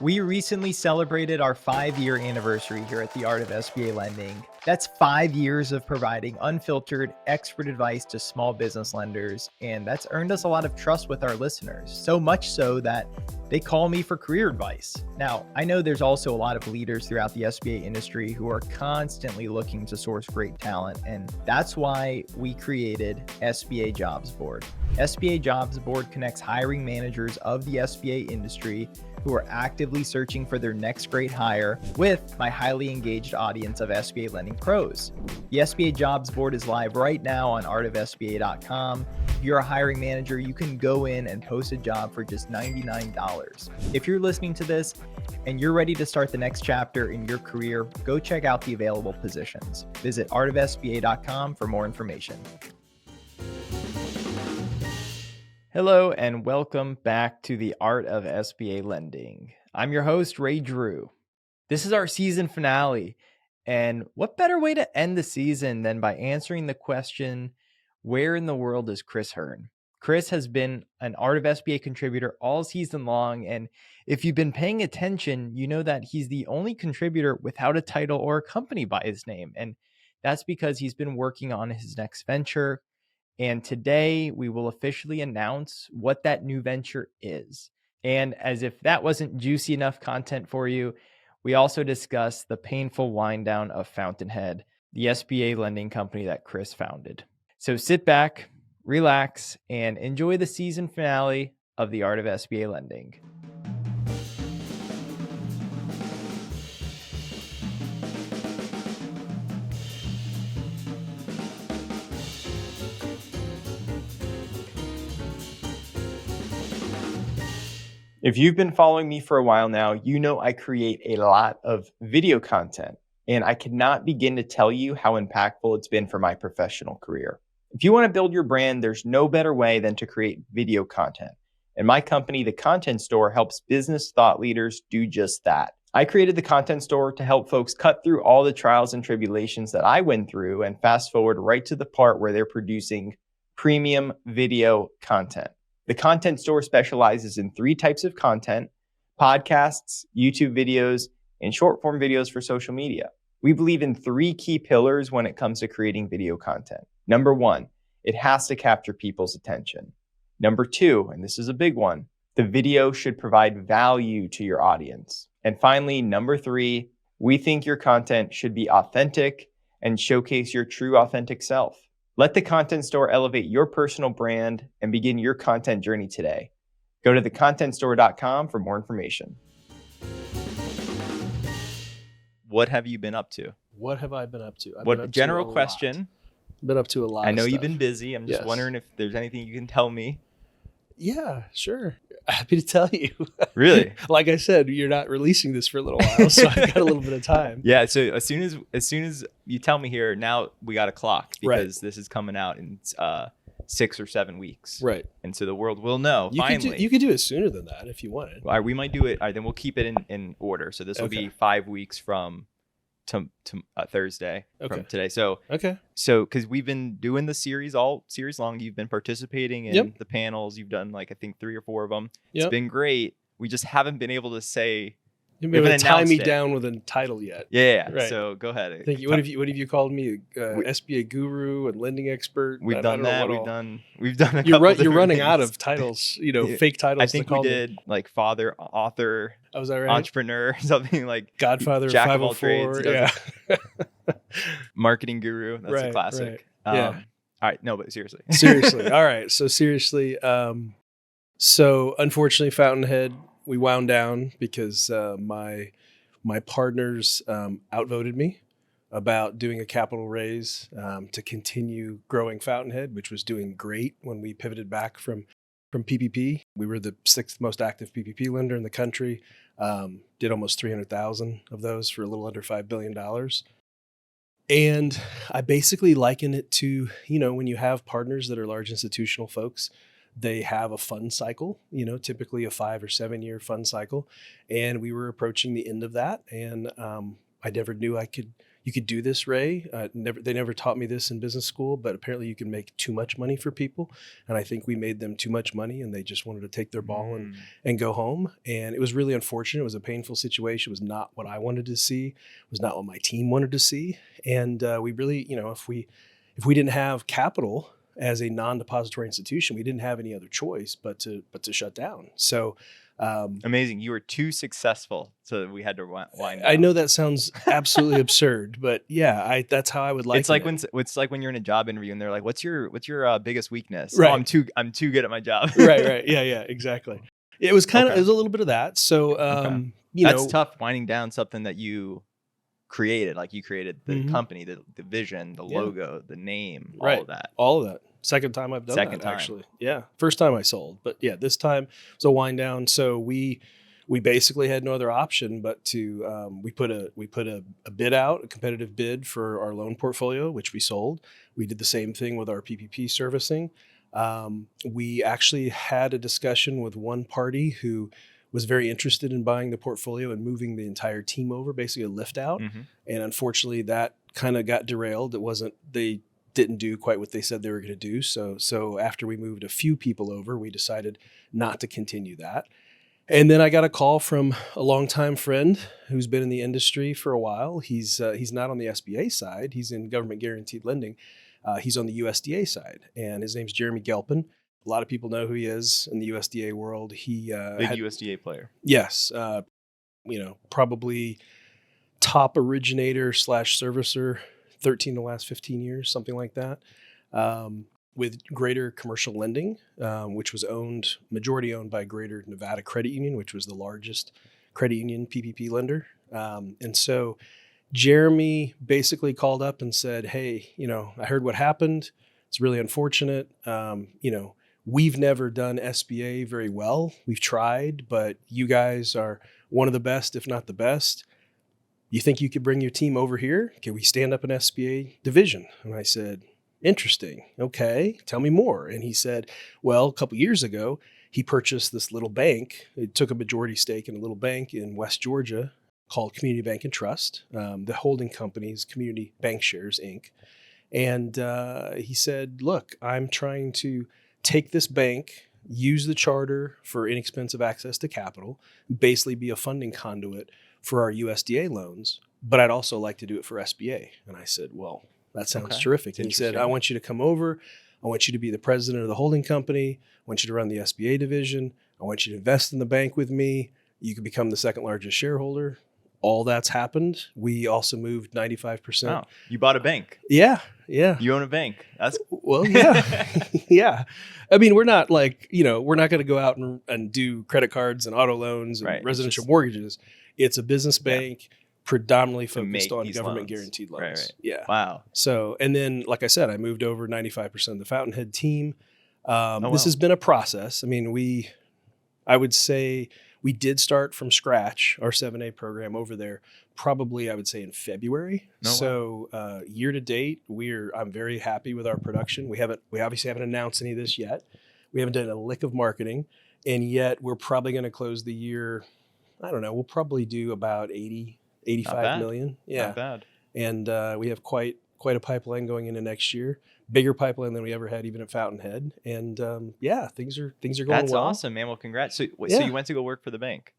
We recently celebrated our 5-year anniversary here at the Art of SBA Lending. That's 5 years of providing unfiltered, expert advice to small business lenders, and that's earned us a lot of trust with our listeners, so much so that they call me for career advice. Now, I know there's also a lot of leaders throughout the SBA industry who are constantly looking to source great talent, and that's why we created SBA Jobs Board. SBA Jobs Board connects hiring managers of the SBA industry who are actively searching for their next great hire with my highly engaged audience of SBA lending pros. The SBA Jobs Board is live right now on artofsba.com. If you're a hiring manager, you can go in and post a job for just $99. If you're listening to this and you're ready to start the next chapter in your career, go check out the available positions. Visit artofsba.com for more information. Hello and welcome back to the Art of SBA Lending. I'm your host, Ray Drew. This is our season finale, and what better way to end the season than by answering the question, where in the world is Chris Hurn? Chris has been an Art of SBA contributor all season long, and if you've been paying attention, you know that he's the only contributor without a title or a company by his name, and that's because he's been working on his next venture. And today we will officially announce what that new venture is. And as if that wasn't juicy enough content for you, we also discuss the painful wind down of Fountainhead, the SBA lending company that Chris founded. So sit back, relax, and enjoy the season finale of the Art of SBA Lending. If you've been following me for a while now, you know I create a lot of video content, and I cannot begin to tell you how impactful it's been for my professional career. If you want to build your brand, there's no better way than to create video content. And my company, The Content Store, helps business thought leaders do just that. I created The Content Store to help folks cut through all the trials and tribulations that I went through and fast forward right to the part where they're producing premium video content. The Content Store specializes in 3 types of content: podcasts, YouTube videos, and short form videos for social media. We believe in 3 key pillars when it comes to creating video content. Number 1, it has to capture people's attention. Number 2, and this is a big one, the video should provide value to your audience. And finally, number 3, we think your content should be authentic and showcase your true authentic self. Let the Content Store elevate your personal brand and begin your content journey today. Go to thecontentstore.com for more information. What have you been up to? What have I been up to? What general question? Been up to a lot. I know of you've stuff. been busy. I'm just wondering if there's anything you can tell me. Yeah, sure. Happy to tell you. Really? Like I said, you're not releasing this for a little while, so I've got a little bit of time. Yeah. So as soon as you tell me here, now we got a clock because this is coming out in 6 or 7 weeks. Right. And so the world will know. You could do it sooner than that if you wanted. All right, we might do it. All right, then we'll keep it in order. So this will be 5 weeks from to Thursday from today. So because we've been doing the series all series long, you've been participating in the panels. You've done like I think 3 or 4 of them. It's been great. We just haven't been able to say. You've been able to tie me down with a title yet. Yeah. Right. So go ahead. Thank you. What have you called me? SBA guru and lending expert. We've done that. We've done. You're running out of titles. Fake titles. I think we did like father, author. Oh, is that right? Entrepreneur, something like Godfather, Jack of all trades. Yeah. Marketing guru. That's a classic. Right. Yeah. All right. No, but seriously. All right. So seriously. So unfortunately, Fountainhead, we wound down because my partners outvoted me about doing a capital raise to continue growing Fountainhead, which was doing great when we pivoted back from PPP. We were the 6th most active PPP lender in the country. Did almost 300,000 of those for a little under $5 billion. And I basically liken it to, when you have partners that are large institutional folks, they have a fund cycle, typically a 5 or 7 year fund cycle. And we were approaching the end of that. And I never knew I could you could do this, Ray. They never taught me this in business school, but apparently you can make too much money for people. And I think we made them too much money and they just wanted to take their ball and go home. And it was really unfortunate. It was a painful situation. It was not what I wanted to see. It was not what my team wanted to see. And we really, if we didn't have capital as a non-depository institution, we didn't have any other choice but to shut down. So amazing. You were too successful, so we had to wind down. I know that sounds absolutely absurd, but yeah, that's how I would like it. It's like when you're in a job interview and they're like, "What's your biggest weakness?" Right. Oh, I'm too good at my job. Right. Yeah, exactly. It was it was a little bit of that. So that's tough, winding down something that you created. Like you created the company, the vision, the logo, the name, all of that. Second time I've done that, actually. Yeah. First time I sold, but yeah, this time was a wind down. So we basically had no other option but to we put a bid out, a competitive bid for our loan portfolio, which we sold. We did the same thing with our PPP servicing. We actually had a discussion with one party who was very interested in buying the portfolio and moving the entire team over, basically a lift out. And unfortunately, that kind of got derailed. They didn't do quite what they said they were going to do. So after we moved a few people over, we decided not to continue that. And then I got a call from a longtime friend who's been in the industry for a while. He's not on the SBA side. He's in government guaranteed lending. He's on the USDA side, and his name's Jeremy Gelpin. A lot of people know who he is in the USDA world. He big USDA player. Yes, probably top originator / servicer, 13 the last 15 years, something like that. With Greater Commercial Lending, which was majority owned by Greater Nevada Credit Union, which was the largest credit union PPP lender. And so Jeremy basically called up and said, "Hey, I heard what happened. It's really unfortunate. We've never done SBA very well. We've tried, but you guys are one of the best, if not the best. You think you could bring your team over here? Can we stand up an SBA division?" And I said, "Interesting. Okay, tell me more." And he said, well, a couple years ago, he purchased this little bank. It took a majority stake in a little bank in West Georgia called Community Bank and Trust. The holding company is Community Bank Shares, Inc. And he said, "Look, I'm trying to take this bank, use the charter for inexpensive access to capital, basically be a funding conduit for our USDA loans, but I'd also like to do it for SBA." And I said, "Well, that sounds terrific." And he said, "I want you to come over. I want you to be the president of the holding company. I want you to run the SBA division. I want you to invest in the bank with me. You can become the second largest shareholder." All that's happened. We also moved 95%. Wow. You bought a bank. Yeah. You own a bank. That's well, yeah. Yeah. I mean, we're not we're not going to go out and do credit cards and auto loans and residential mortgages. It's a business bank predominantly focused on government guaranteed loans. Right. Yeah. Wow. So, and then, like I said, I moved over 95% of the Fountainhead team. This has been a process. I mean, I would say we did start from scratch, our 7A program over there, probably I would say in February. Year to date, I'm very happy with our production. We obviously haven't announced any of this yet. We haven't done a lick of marketing, and yet we're probably going to close the year. I don't know. We'll probably do about 85 million. Yeah. Not bad. And we have quite a pipeline going into next year. Bigger pipeline than we ever had, even at Fountainhead. And things are going well. That's awesome, man. Well, congrats. So you went to go work for the bank?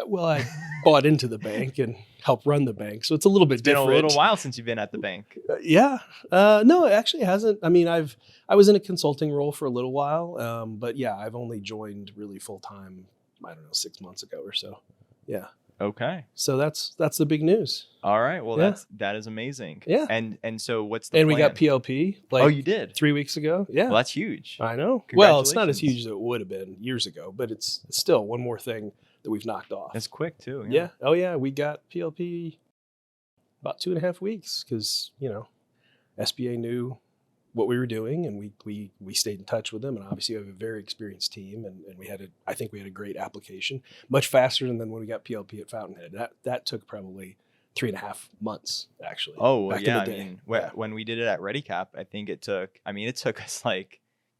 Well, I bought into the bank and helped run the bank, so it's a little bit different. It's been a little while since you've been at the bank. No, it actually hasn't. I mean, I was in a consulting role for a little while, but yeah, I've only joined really full time. I don't know, 6 months ago or so. Yeah. Okay. So that's the big news. All right. Well, that is amazing. Yeah. And so what's the plan? We got PLP. You did 3 weeks ago. Yeah. Well, that's huge. I know. Well, it's not as huge as it would have been years ago, but it's still one more thing that we've knocked off. That's quick too. Yeah. Oh yeah. We got PLP about 2.5 weeks because, SBA knew what we were doing, and we stayed in touch with them, and obviously we have a very experienced team, and I think we had a great application, much faster than when we got PLP at Fountainhead. That took probably 3.5 months actually. Oh, back in the day. I mean, when we did it at ReadyCap, I think it took us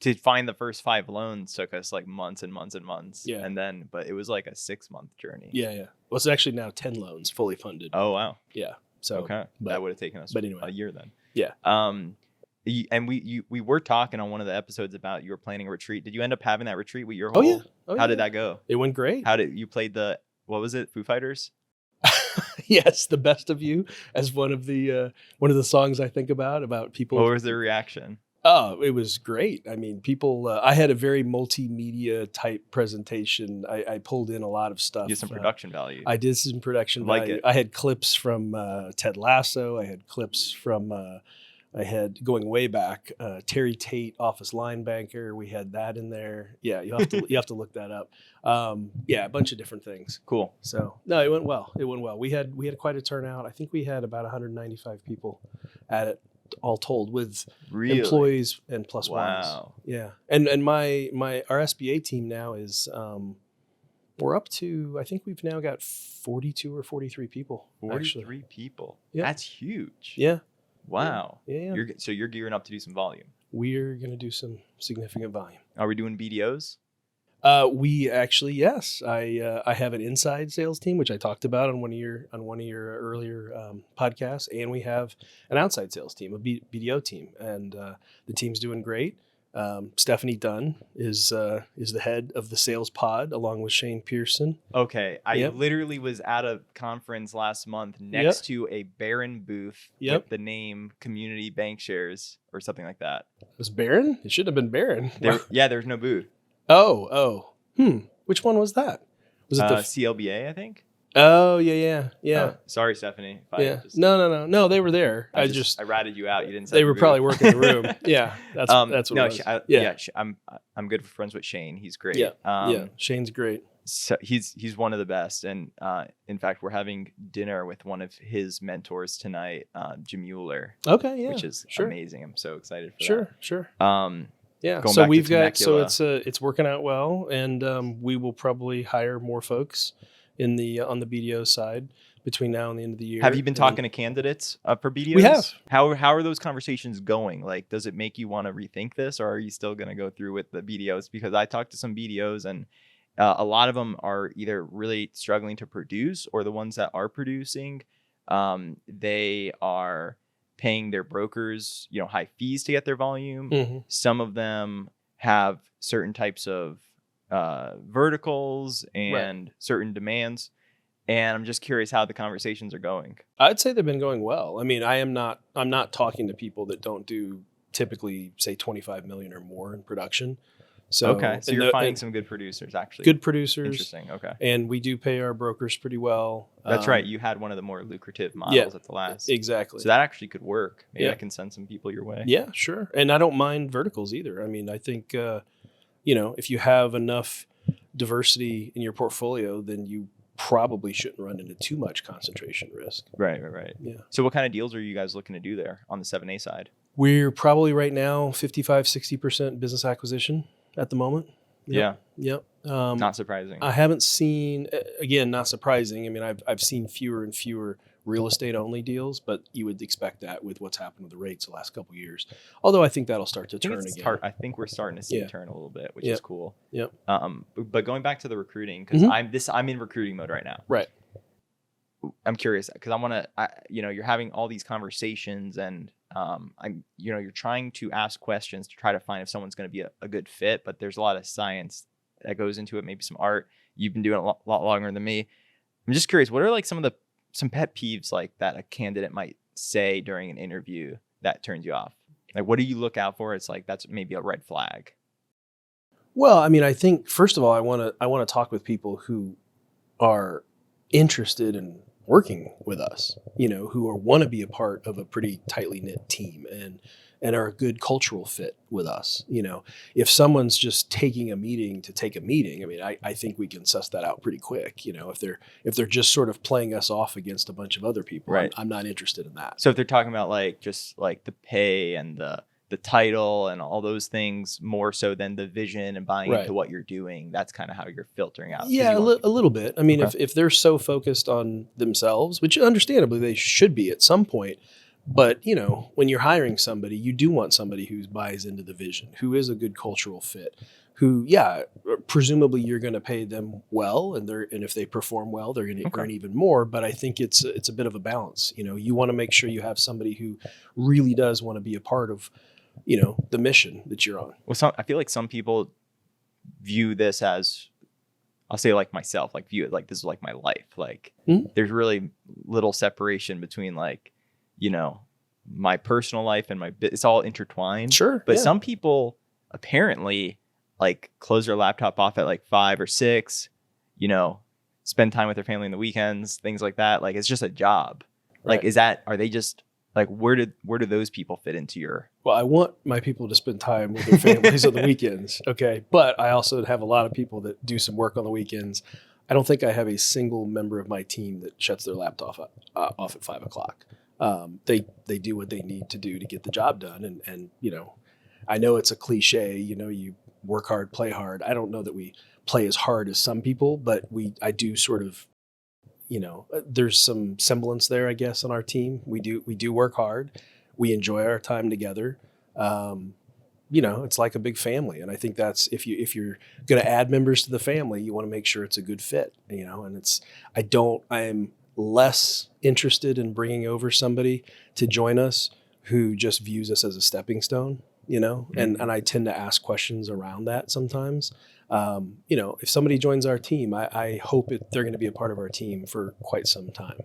to find the first 5 loans took us months and months and months. Yeah. But it was a 6-month journey. Yeah. Well, it's actually now 10 loans fully funded. Oh, wow. Yeah. So okay, that would have taken us but anyway. a year then. Yeah. And we were talking on one of the episodes about you were planning a retreat. Did you end up having that retreat with your Oh, whole? yeah. How did that go? It went great. How did you play what was it? Foo Fighters? Yes, The Best of You as one of the songs I think about people. What was their reaction? Oh, it was great. I mean, people, I had a very multimedia type presentation. I pulled in a lot of stuff. You had some production value. I did some production like value. it. I had clips from Ted Lasso. I had clips from, I had going way back, Terry Tate, Office Linebanker. We had that in there. Yeah, you have to look that up. Yeah, a bunch of different things. Cool. So no, it went well. It went well. We had quite a turnout. I think we had about 195 people at it, all told, with employees and plus ones. Yeah. And our SBA team now is we're up to, I think we've now got 42 or 43 people. 43 actually. people. Yeah. That's huge. Yeah. Wow. Yeah. You're gearing up to do some volume. We're going to do some significant volume. Are we doing BDOs? We actually, yes. I have an inside sales team, which I talked about on one of your earlier podcasts, and we have an outside sales team, a BDO team, and the team's doing great. Stephanie Dunn is the head of the sales pod, along with Shane Pearson. Okay, I literally was at a conference last month next to a Barron booth with the name Community Bank Shares or something like that. It was Barron? It should have been Barron. There's no booth. Oh. Which one was that? Was it the CLBA? I think. Oh yeah. Oh, sorry, Stephanie. No, they were there. I ratted you out. You didn't say they were probably working the room. Yeah, that's what it was. I'm good friends with Shane. He's great. Yeah, Shane's great. So he's one of the best, and in fact, we're having dinner with one of his mentors tonight, Jim Mueller. Okay, yeah, which is amazing. I'm so excited for that. Sure. Yeah. So we've got it's working out well, and we will probably hire more folks on the BDO side between now and the end of the year. Have you been talking to candidates for BDOs? We have. How are those conversations going? Like, does it make you want to rethink this, or are you still going to go through with the BDOs? Because I talked to some BDOs, and a lot of them are either really struggling to produce, or the ones that are producing, they are paying their brokers, high fees to get their volume. Mm-hmm. Some of them have certain types of verticals and certain demands. And I'm just curious how the conversations are going. I'd say they've been going well. I mean, I'm not talking to people that don't do typically, say, 25 million or more in production. So you're finding some good producers, actually. Good producers. Interesting. Okay. And we do pay our brokers pretty well. That's right. You had one of the more lucrative models at the last. Exactly. So that actually could work. Maybe I can send some people your way. Yeah, sure. And I don't mind verticals either. I mean, I think, if you have enough diversity in your portfolio, then you probably shouldn't run into too much concentration risk. Right. Yeah. So what kind of deals are you guys looking to do there on the 7A side? We're probably right now 55-60% business acquisition at the moment. Yep. Not surprising. I haven't seen, again, not surprising. I mean, I've seen fewer and fewer real estate only deals, but you would expect that with what's happened with the rates the last couple of years. Although I think that'll start to turn again. I think we're starting to see it turn a little bit, which is cool. Yep. But going back to the recruiting, because I'm in recruiting mode right now. Right. I'm curious because I want to, you're having all these conversations, and you're trying to ask questions to try to find if someone's going to be a good fit, but there's a lot of science that goes into it, maybe some art. You've been doing it a lot longer than me. I'm just curious, what are like some pet peeves like that a candidate might say during an interview that turns you off? Like, what do you look out for? It's like, that's maybe a red flag. Well, I mean, I think first of all, I want to talk with people who are interested in working with us, who want to be a part of a pretty tightly knit team and are a good cultural fit with us. If someone's just taking a meeting to take a meeting, I mean, I think we can suss that out pretty quick. If they're just sort of playing us off against a bunch of other people, right. I'm not interested in that. So if they're talking about just the pay and the title and all those things more so than the vision and buying into what you're doing, that's kind of how you're filtering out. Yeah, a little bit. I mean, if they're so focused on themselves, which understandably they should be at some point, but when you're hiring somebody, you do want somebody who buys into the vision, who is a good cultural fit, who, presumably you're going to pay them well, and if they perform well, they're going to earn even more. But I think it's a bit of a balance. You want to make sure you have somebody who really does want to be a part of, the mission that you're on. Well, I feel like some people view this as, I'll say like myself, like view it like this is like my life. Like there's really little separation between like, my personal life and it's all intertwined. Sure. But some people apparently like close their laptop off at like 5 or 6, spend time with their family on the weekends, things like that. Like it's just a job. Right. Like, are they just like, where do those people fit into your? Well, I want my people to spend time with their families on the weekends. Okay. But I also have a lot of people that do some work on the weekends. I don't think I have a single member of my team that shuts their laptop off at 5 o'clock. They do what they need to do to get the job done. And I know it's a cliche, you work hard, play hard. I don't know that we play as hard as some people, but I do sort of, there's some semblance there, I guess, on our team. We do work hard. We enjoy our time together. It's like a big family. And I think that's, if you're going to add members to the family, you want to make sure it's a good fit, and I'm less interested in bringing over somebody to join us who just views us as a stepping stone, and I tend to ask questions around that sometimes. If somebody joins our team, I hope they're going to be a part of our team for quite some time,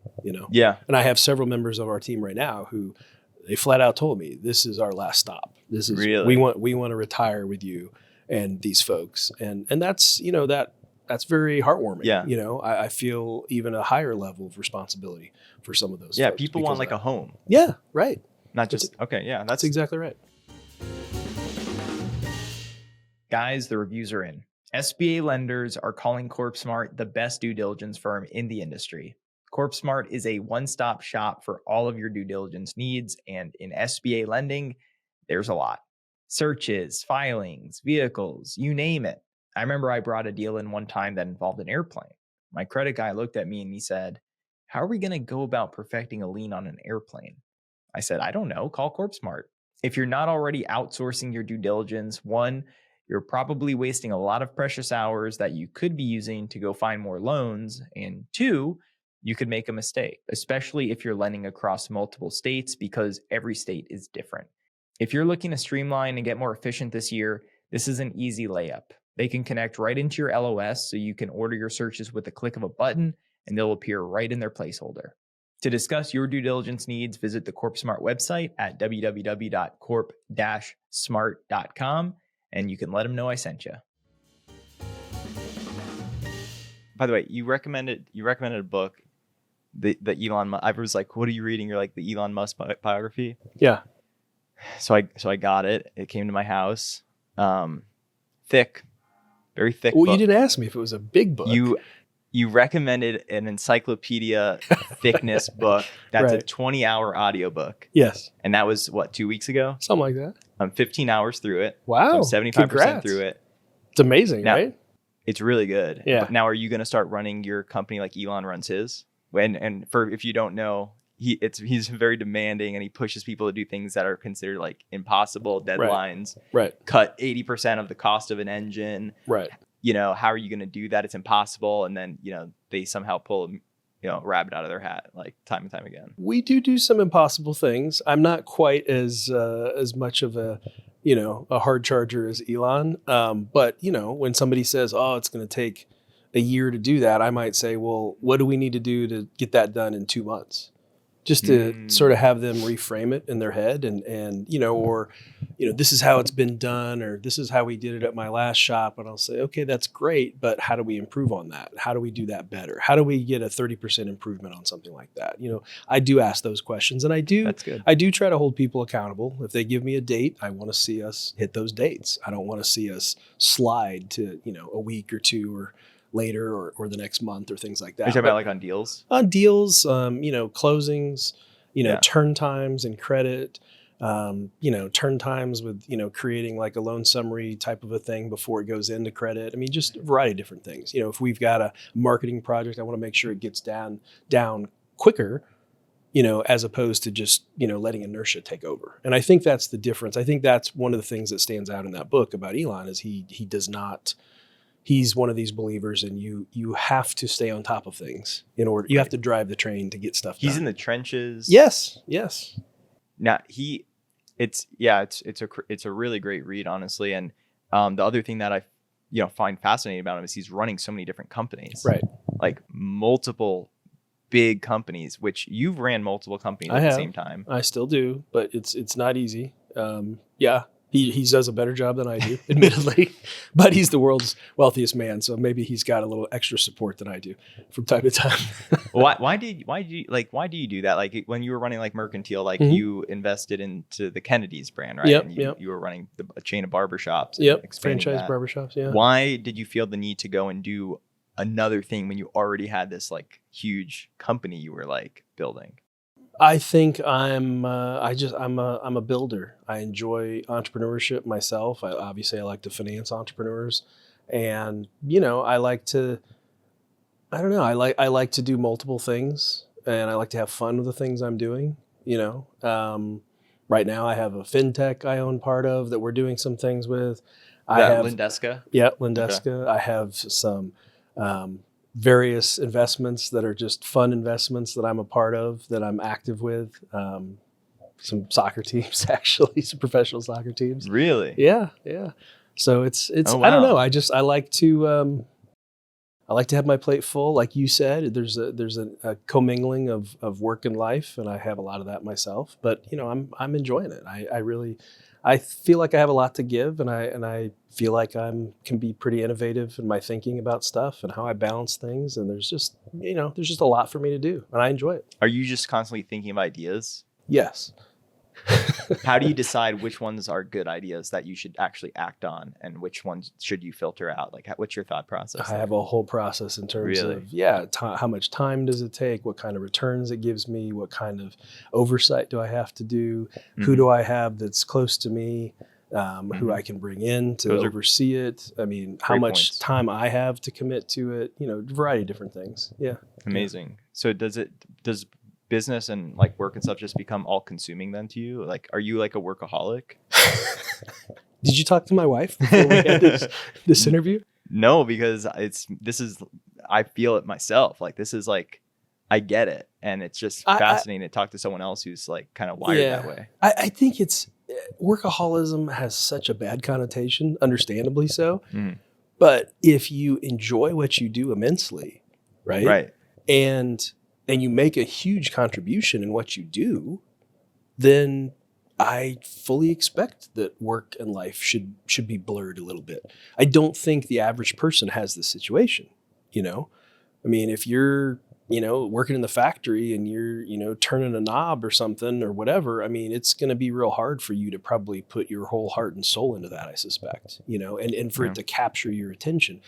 Yeah. And I have several members of our team right now who they flat out told me, this is our last stop. This is really, we want to retire with you and these folks. And that's, that's very heartwarming. Yeah. I feel even a higher level of responsibility for some of those. Yeah. Folks People want like a home. Yeah. Right. Not just, okay. Yeah. That's exactly right. Guys, the reviews are in. SBA lenders are calling CorpSmart the best due diligence firm in the industry. CorpSmart is a one-stop shop for all of your due diligence needs, and in SBA lending, there's a lot. Searches, filings, vehicles, you name it. I remember I brought a deal in one time that involved an airplane. My credit guy looked at me and he said, "How are we going to go about perfecting a lien on an airplane?" I said, "I don't know, call CorpSmart." If you're not already outsourcing your due diligence, one, you're probably wasting a lot of precious hours that you could be using to go find more loans. And two, you could make a mistake, especially if you're lending across multiple states, because every state is different. If you're looking to streamline and get more efficient this year, this is an easy layup. They can connect right into your LOS so you can order your searches with a click of a button and they'll appear right in their placeholder. To discuss your due diligence needs, visit the CorpSmart website at www.corp-smart.com and you can let them know I sent you. By the way, you recommended a book, the Elon Musk. I was like, "What are you reading?" You're like, the Elon Musk biography. Yeah. So I got it. It came to my house. Thick, very thick. Well, book. You didn't ask me if it was a big book. You recommended an encyclopedia thickness book. That's Right. a 20-hour audiobook. Yes. And that was what, 2 weeks ago? Something like that. I'm 15 hours through it. Wow. I'm 75% Congrats. through it. It's amazing, Now, right? It's really good. Yeah. But now, are you going to start running your company like Elon runs his? And if you don't know, he's very demanding and he pushes people to do things that are considered like impossible deadlines. Right. Cut 80% of the cost of an engine. Right. How are you going to do that? It's impossible. And then, they somehow pull, a rabbit out of their hat, like time and time again. We do some impossible things. I'm not quite as much of a hard charger as Elon. But when somebody says, "Oh, it's going to take a year to do that," I might say, "Well, what do we need to do to get that done in 2 months?" Just to sort of have them reframe it in their head and this is how it's been done, or this is how we did it at my last shop. And I'll say, okay, that's great, but how do we improve on that? How do we do that better? How do we get a 30% improvement on something like that? I do ask those questions, and That's good. I do try to hold people accountable. If they give me a date, I want to see us hit those dates. I don't want to see us slide to, a week or two or later or the next month or things like that. Are you talking about like on deals? On deals, closings, turn times and credit, turn times with, creating like a loan summary type of a thing before it goes into credit. I mean, just a variety of different things. If we've got a marketing project, I want to make sure it gets down quicker as opposed to just, letting inertia take over. And I think that's the difference. I think that's one of the things that stands out in that book about Elon is he does not, he's one of these believers, and you have to stay on top of things in order, you have to drive the train to get stuff done. He's in the trenches. Yes. Now it's a really great read, honestly. And the other thing that I find fascinating about him is he's running so many different companies, Right? Like multiple big companies, which you've ran multiple companies at the same time. I still do, but it's not easy. He does a better job than I do, admittedly, but he's the world's wealthiest man, so maybe he's got a little extra support than I do from time to time. Why do you do that? Like when you were running like Mercantile, like you invested into the Kennedy's brand, right? Yep, and you were running a chain of barbershops. Yep, franchise barbershops. Yeah. Why did you feel the need to go and do another thing when you already had this like huge company you were like building? I think I'm a builder. I enjoy entrepreneurship myself. I like to finance entrepreneurs, and I like to do multiple things, and I like to have fun with the things I'm doing. Right now I have a fintech I own part of that we're doing some things with. I have Lendeska. Yeah, Lendeska. Okay. I have some various investments that are just fun investments that I'm a part of, that I'm active with. Some soccer teams, actually, some professional soccer teams. Really? Yeah. So it's. Oh, wow. I don't know. I like to have my plate full. Like you said, there's a commingling of work and life, and I have a lot of that myself. But I'm enjoying it. I feel like I have a lot to give, and I feel like can be pretty innovative in my thinking about stuff and how I balance things. And there's just a lot for me to do, and I enjoy it. Are you just constantly thinking of ideas? Yes. How do you decide which ones are good ideas that you should actually act on, and which ones should you filter out? Like, what's your thought process? I have a whole process in terms of how much time does it take, what kind of returns it gives me, what kind of oversight do I have to do, who do I have that's close to me, who I can bring in to oversee it. I mean, how much time I have to commit to it. A variety of different things. Yeah. Amazing. So does business and like work and stuff just become all consuming then to you? Like, are you like a workaholic? Did you talk to my wife before we had this interview? No, because I feel it myself. Like, this is like, I get it. And it's just fascinating to talk to someone else who's like kind of wired that way. I think workaholism has such a bad connotation, understandably so. But if you enjoy what you do immensely, right? And you make a huge contribution in what you do, then I fully expect that work and life should be blurred a little bit. I don't think the average person has this situation, I mean, if you're, working in the factory and you're, turning a knob or something or whatever, I mean, it's going to be real hard for you to probably put your whole heart and soul into that, I suspect, and for it to capture your attention.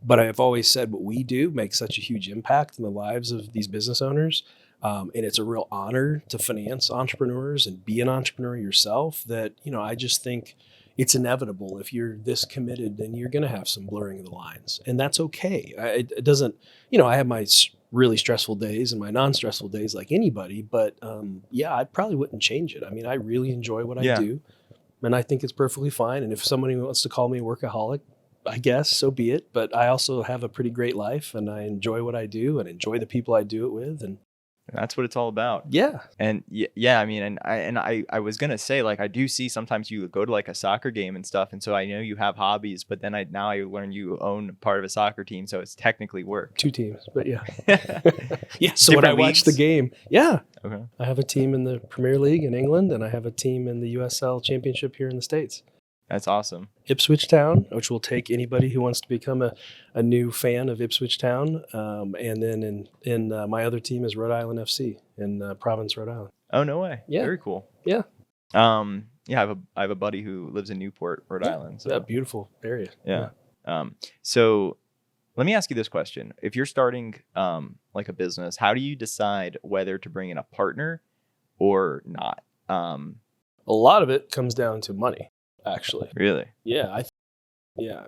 But I've always said what we do makes such a huge impact in the lives of these business owners. And it's a real honor to finance entrepreneurs and be an entrepreneur yourself that, I just think it's inevitable. If you're this committed, then you're going to have some blurring of the lines, and that's okay. It doesn't, I have my really stressful days and my non-stressful days like anybody, but I probably wouldn't change it. I mean, I really enjoy what I do, and I think it's perfectly fine. And if somebody wants to call me a workaholic, I guess so be it. But I also have a pretty great life, and I enjoy what I do and enjoy the people I do it with. And that's what it's all about. Yeah. And I mean, I was going to say, like, I do see sometimes you go to like a soccer game and stuff. And so I know you have hobbies, but then I learned you own part of a soccer team. So it's technically work. 2 teams, but yeah. So when I watch the game, okay. I have a team in the Premier League in England, and I have a team in the USL Championship here in the States. That's awesome. Ipswich Town, which will take anybody who wants to become a new fan of Ipswich Town. And then in my other team is Rhode Island FC in Providence, Rhode Island. Oh, no way. Yeah. Very cool. Yeah. I have a buddy who lives in Newport, Rhode Island. So. That beautiful area. Yeah. So let me ask you this question. If you're starting like a business, how do you decide whether to bring in a partner or not? A lot of it comes down to money. Actually, really,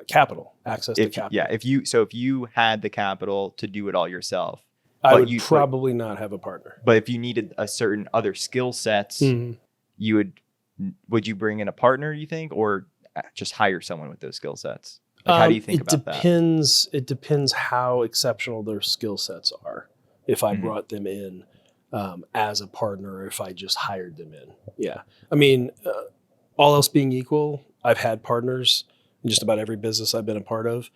capital, access to capital. Yeah, if you had the capital to do it all yourself, I would probably not have a partner. But if you needed a certain other skill sets, would you bring in a partner, you think, or just hire someone with those skill sets? Like, how do you think about that? It depends how exceptional their skill sets are. If I brought them in as a partner, or if I just hired them in. Yeah. I mean, all else being equal, I've had partners in just about every business I've been a part of.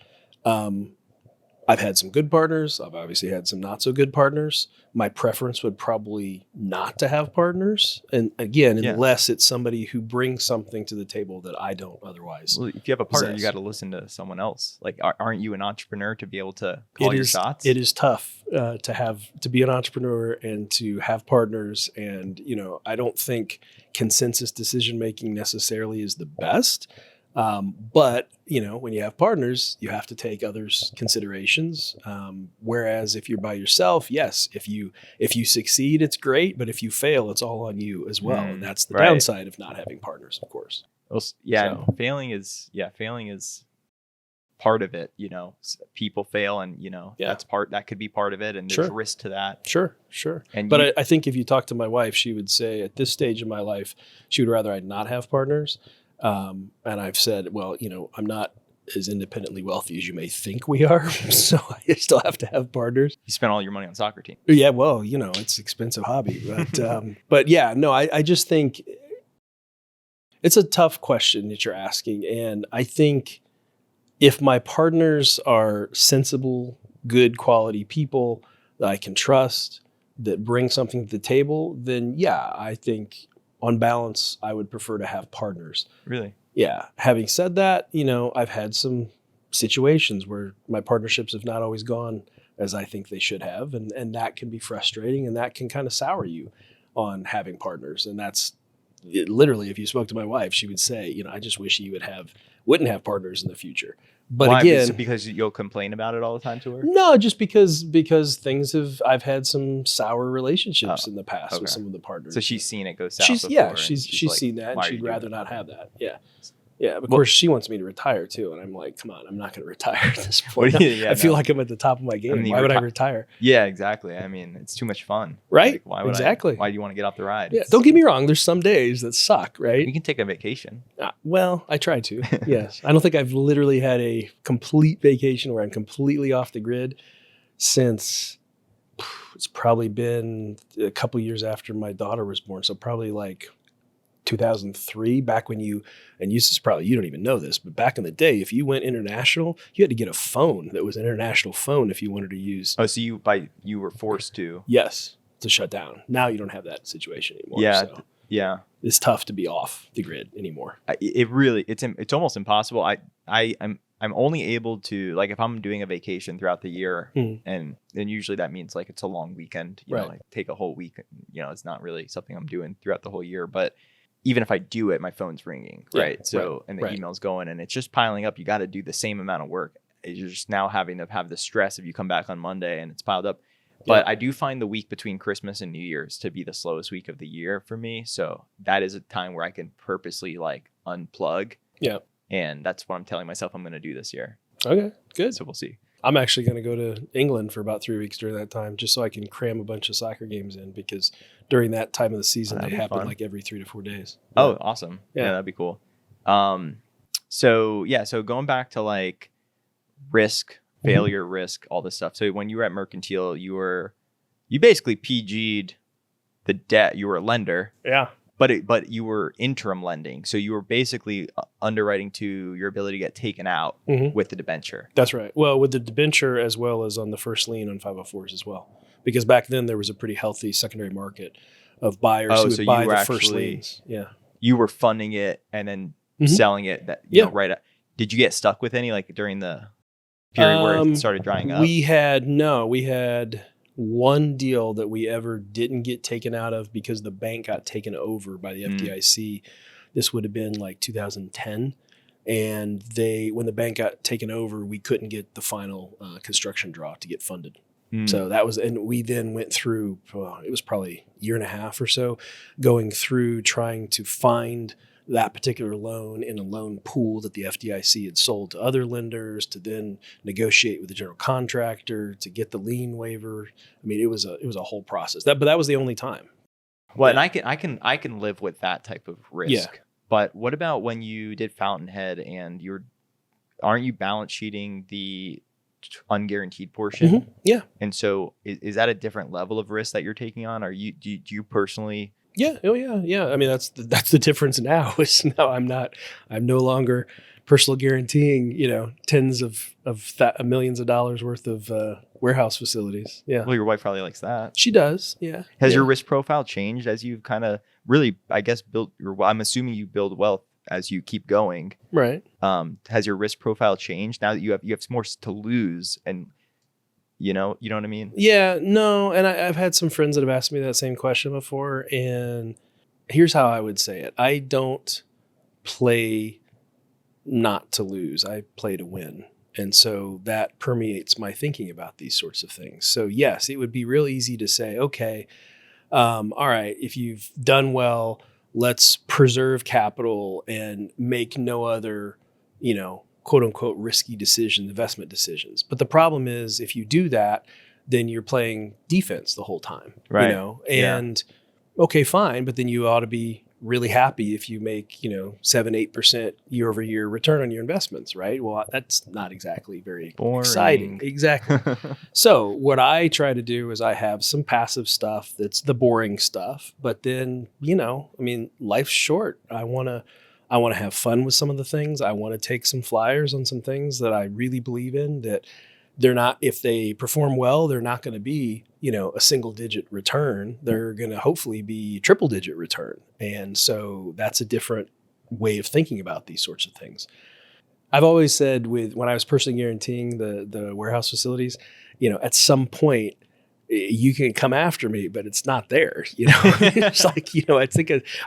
I've had some good partners. I've obviously had some not so good partners. My preference would probably not to have partners. And again, unless it's somebody who brings something to the table that I don't otherwise. Well, if you have a partner, you got to listen to someone else. Like, aren't you an entrepreneur to be able to call your shots? It is tough to be an entrepreneur and to have partners. And, I don't think consensus decision-making necessarily is the best. But when you have partners, you have to take others' considerations. Whereas if you're by yourself, yes, if you succeed, it's great. But if you fail, it's all on you as well. And that's the downside of not having partners, of course. Well, yeah. So. Failing is part of it. People fail, and that could be part of it. And there's risk to that. Sure. But I think if you talk to my wife, she would say at this stage in my life, she would rather I not have partners. And I've said, well, I'm not as independently wealthy as you may think we are. So I still have to have partners. You spend all your money on soccer team. Yeah. Well, it's an expensive hobby, but yeah, no, I just think it's a tough question that you're asking. And I think if my partners are sensible, good quality people that I can trust, that bring something to the table, then yeah, I think on balance, I would prefer to have partners. Really? Yeah. Having said that, I've had some situations where my partnerships have not always gone as I think they should have. And that can be frustrating, and that can kind of sour you on having partners. And that's literally, if you spoke to my wife, she would say, I just wish you wouldn't have partners in the future. But why? Again, because you'll complain about it all the time to her? No, just because I've had some sour relationships in the past with some of the partners. So she's seen it go south. She's like, seen that, and she'd rather not have that. Yeah. Yeah. Of course, she wants me to retire too. And I'm like, come on, I'm not going to retire at this point. I feel like I'm at the top of my game. Why would I retire? Yeah, exactly. I mean, it's too much fun. Right? Like, why do you want to get off the ride? Yeah. Don't get me wrong. There's some days that suck, right? You can take a vacation. Well, I try to. Yes. I don't think I've literally had a complete vacation where I'm completely off the grid since it's probably been a couple years after my daughter was born. So probably like 2003, back when you don't even know this, but back in the day, if you went international, you had to get a phone that was an international phone if you wanted to use. Oh, so you were forced to? Yes, to shut down. Now you don't have that situation anymore. Yeah, so yeah. It's tough to be off the grid anymore. It's almost impossible. I'm only able to, like, if I'm doing a vacation throughout the year, and usually that means like it's a long weekend, you know, like take a whole week. It's not really something I'm doing throughout the whole year, but even if I do it, my phone's ringing, right? So, and the email's going, and it's just piling up. You got to do the same amount of work. You're just now having to have the stress if you come back on Monday and it's piled up. But I do find the week between Christmas and New Year's to be the slowest week of the year for me. So that is a time where I can purposely like unplug. Yeah. And that's what I'm telling myself I'm going to do this year. Okay, good. So we'll see. I'm actually going to go to England for about 3 weeks during that time, just so I can cram a bunch of soccer games in, because during that time of the season, they happen like every 3 to 4 days. Oh, awesome. Yeah, that'd be cool. So going back to like risk, failure, risk, all this stuff. So when you were at Mercantile, you basically PG'd the debt. You were a lender. Yeah. But you were interim lending. So you were basically underwriting to your ability to get taken out with the debenture. That's right. Well, with the debenture as well as on the first lien on 504s as well. Because back then there was a pretty healthy secondary market of buyers who would buy the first liens. Yeah. You were funding it and then selling it you know, right. Did you get stuck with any like during the period where it started drying up? We had one deal that we ever didn't get taken out of because the bank got taken over by the FDIC. This would have been like 2010. And when the bank got taken over, we couldn't get the final construction draw to get funded. So that was, and we then went through, it was probably a year and a half or so, going through trying to find that particular loan in a loan pool that the FDIC had sold to other lenders, to then negotiate with the general contractor to get the lien waiver. I mean, it was a whole process. But that was the only time. Well, and I can live with that type of risk. Yeah. But what about when you did Fountainhead and aren't you balance sheeting the unguaranteed portion? Mm-hmm. Yeah. And so is that a different level of risk that you're taking on? Do you personally? Yeah. Oh yeah. Yeah. I mean, that's the difference now is now I'm no longer personal guaranteeing, tens of millions of dollars worth of warehouse facilities. Yeah. Well, your wife probably likes that. She does. Yeah. Has your risk profile changed as you've kind of really, I guess, I'm assuming you build wealth as you keep going. Right. Has your risk profile changed now that you have more to lose, and you know what I mean? Yeah, no. And I've had some friends that have asked me that same question before. And here's how I would say it. I don't play not to lose. I play to win. And so that permeates my thinking about these sorts of things. So yes, it would be real easy to say, okay, all right, if you've done well, let's preserve capital and make no other, quote unquote, risky investment decisions. But the problem is if you do that, then you're playing defense the whole time, right? And okay, fine. But then you ought to be really happy if you make, 7-8% year over year return on your investments, right? Well, that's not exactly very exciting. Exactly. So what I try to do is I have some passive stuff that's the boring stuff, but then, life's short. I want to have fun with some of the things. I want to take some flyers on some things that I really believe in, that they're not, if they perform well, they're not going to be, a single digit return. They're going to hopefully be triple digit return. And so that's a different way of thinking about these sorts of things. I've always said when I was personally guaranteeing the warehouse facilities, at some point you can come after me, but it's not there. It's like, I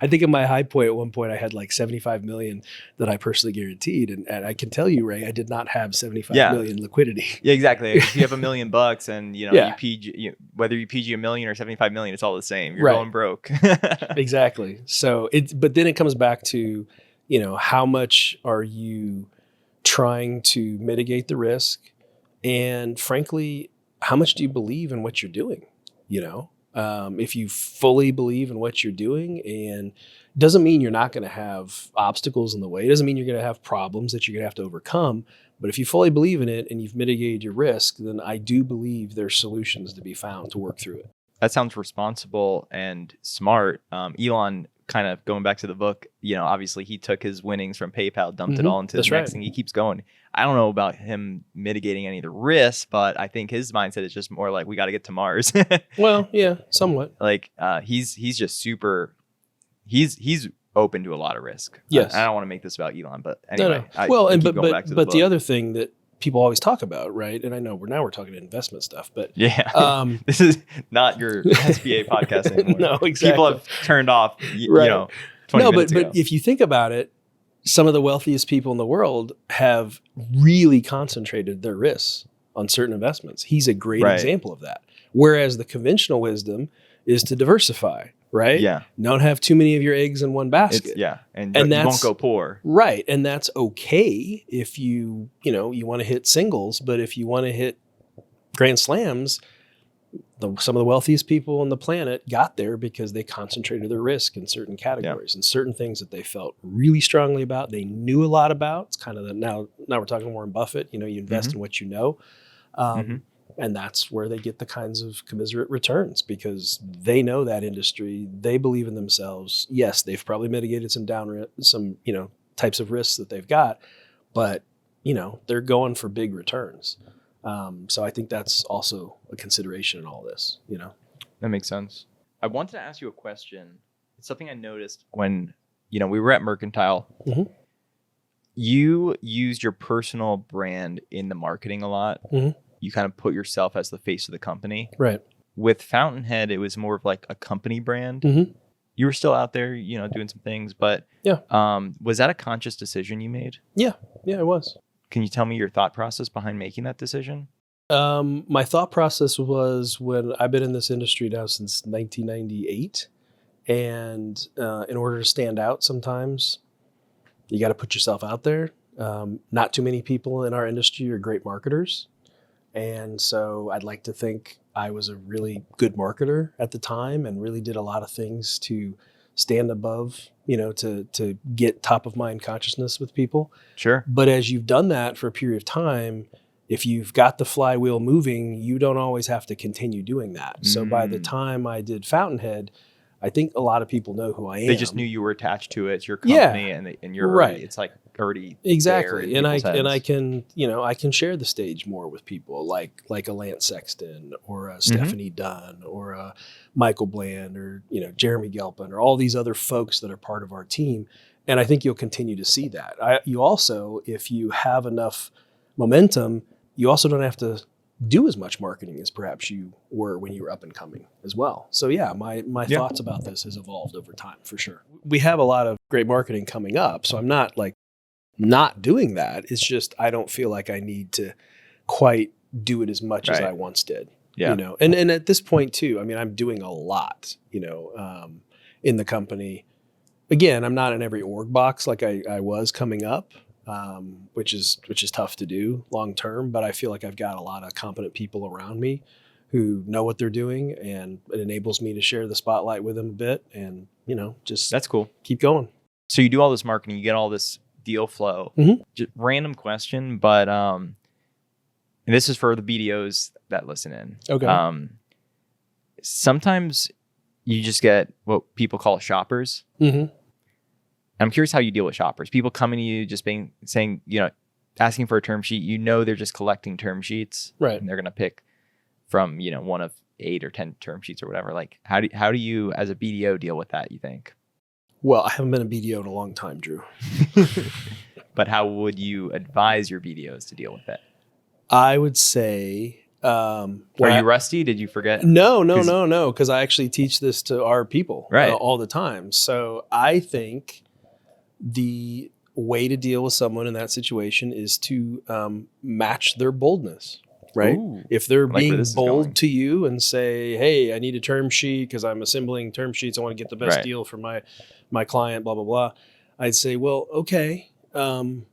think of my high point at one point, I had like 75 million that I personally guaranteed. And I can tell you, Ray, I did not have 75 million liquidity. Yeah, exactly. If you have $1 million and, you PG, whether you PG $1 million or 75 million, it's all the same. You're going broke. Exactly. So but then it comes back to, how much are you trying to mitigate the risk? And frankly, how much do you believe in what you're doing? If you fully believe in what you're doing, and doesn't mean you're not going to have obstacles in the way. It doesn't mean you're going to have problems that you're going to have to overcome. But if you fully believe in it and you've mitigated your risk, then I do believe there's solutions to be found to work through it. That sounds responsible and smart. Elon, kind of going back to the book, obviously he took his winnings from PayPal, dumped it all into the next thing. He keeps going. I don't know about him mitigating any of the risks, but I think his mindset is just more like, we got to get to Mars. Well, yeah, somewhat. Like he's just super, he's open to a lot of risk. Yes. I don't want to make this about Elon, but anyway. No. But the other thing that people always talk about, right? And I know we're talking investment stuff, but yeah, this is not your SBA podcast anymore. No, exactly. People have turned off, right. 20 minutes ago. But if you think about it, some of the wealthiest people in the world have really concentrated their risks on certain investments. He's a great example of that. Whereas the conventional wisdom is to diversify, right? Yeah. Don't have too many of your eggs in one basket. And you won't go poor. Right. And that's okay if you want to hit singles, but if you want to hit grand slams, some of the wealthiest people on the planet got there because they concentrated their risk in certain categories and certain things that they felt really strongly about. They knew a lot about. It's kind of now we're talking Warren Buffett. You invest in what you know. And that's where they get the kinds of commiserate returns because they know that industry. They believe in themselves. Yes, they've probably mitigated some types of risks that they've got, but they're going for big returns. So I think that's also a consideration in all this. That makes sense. I wanted to ask you a question. It's something I noticed when we were at Mercantile. Mm-hmm. You used your personal brand in the marketing a lot. Mm-hmm. You kind of put yourself as the face of the company. Right. With Fountainhead, it was more of like a company brand. Mm-hmm. You were still out there, doing some things, but was that a conscious decision you made? Yeah, it was. Can you tell me your thought process behind making that decision? My thought process was when I've been in this industry now since 1998, and in order to stand out sometimes, You got to put yourself out there. Not too many people in our industry are great marketers. And so I'd like to think I was a really good marketer at the time and really did a lot of things to stand above, to get top of mind consciousness with people. Sure. But as you've done that for a period of time, if you've got the flywheel moving, you don't always have to continue doing that. So by the time I did Fountainhead, I think a lot of people know who I am. They just knew you were attached to it. It's your company, and you're right. already, it's like already exactly. there in I heads. can I can share the stage more with people like a Lance Sexton or a Stephanie Dunn or a Michael Bland or Jeremy Gelpin or all these other folks that are part of our team. And I think you'll continue to see that. You also, if you have enough momentum, you also don't have to do as much marketing as perhaps you were when you were up and coming as well. So yeah, my thoughts about this has evolved over time for sure. We have a lot of great marketing coming up, so I'm not like not doing that. It's just I don't feel like I need to quite do it as much as I once did. Yeah. And at this point too, I mean, I'm doing a lot, in the company. Again, I'm not in every org box like I was coming up. Which is tough to do long term, but I feel like I've got a lot of competent people around me who know what they're doing, and it enables me to share the spotlight with them a bit, and just that's cool. Keep going. So you do all this marketing, you get all this deal flow. Just random question, but and this is for the BDOs that listen in. Okay. Sometimes you just get what people call shoppers. I'm curious how you deal with shoppers. People coming to you just saying, asking for a term sheet. They're just collecting term sheets, right? And they're gonna pick from one of 8 or 10 term sheets or whatever. Like, how do you as a BDO deal with that? You think? Well, I haven't been a BDO in a long time, Drew. But how would you advise your BDOs to deal with it? I would say. Are you rusty? Did you forget? No. Because I actually teach this to our people all the time. So I think the way to deal with someone in that situation is to match their boldness, right? Ooh, if they're being bold to you and say, hey, I need a term sheet because I'm assembling term sheets. I want to get the best deal for my client, blah, blah, blah. I'd say, well, okay. Are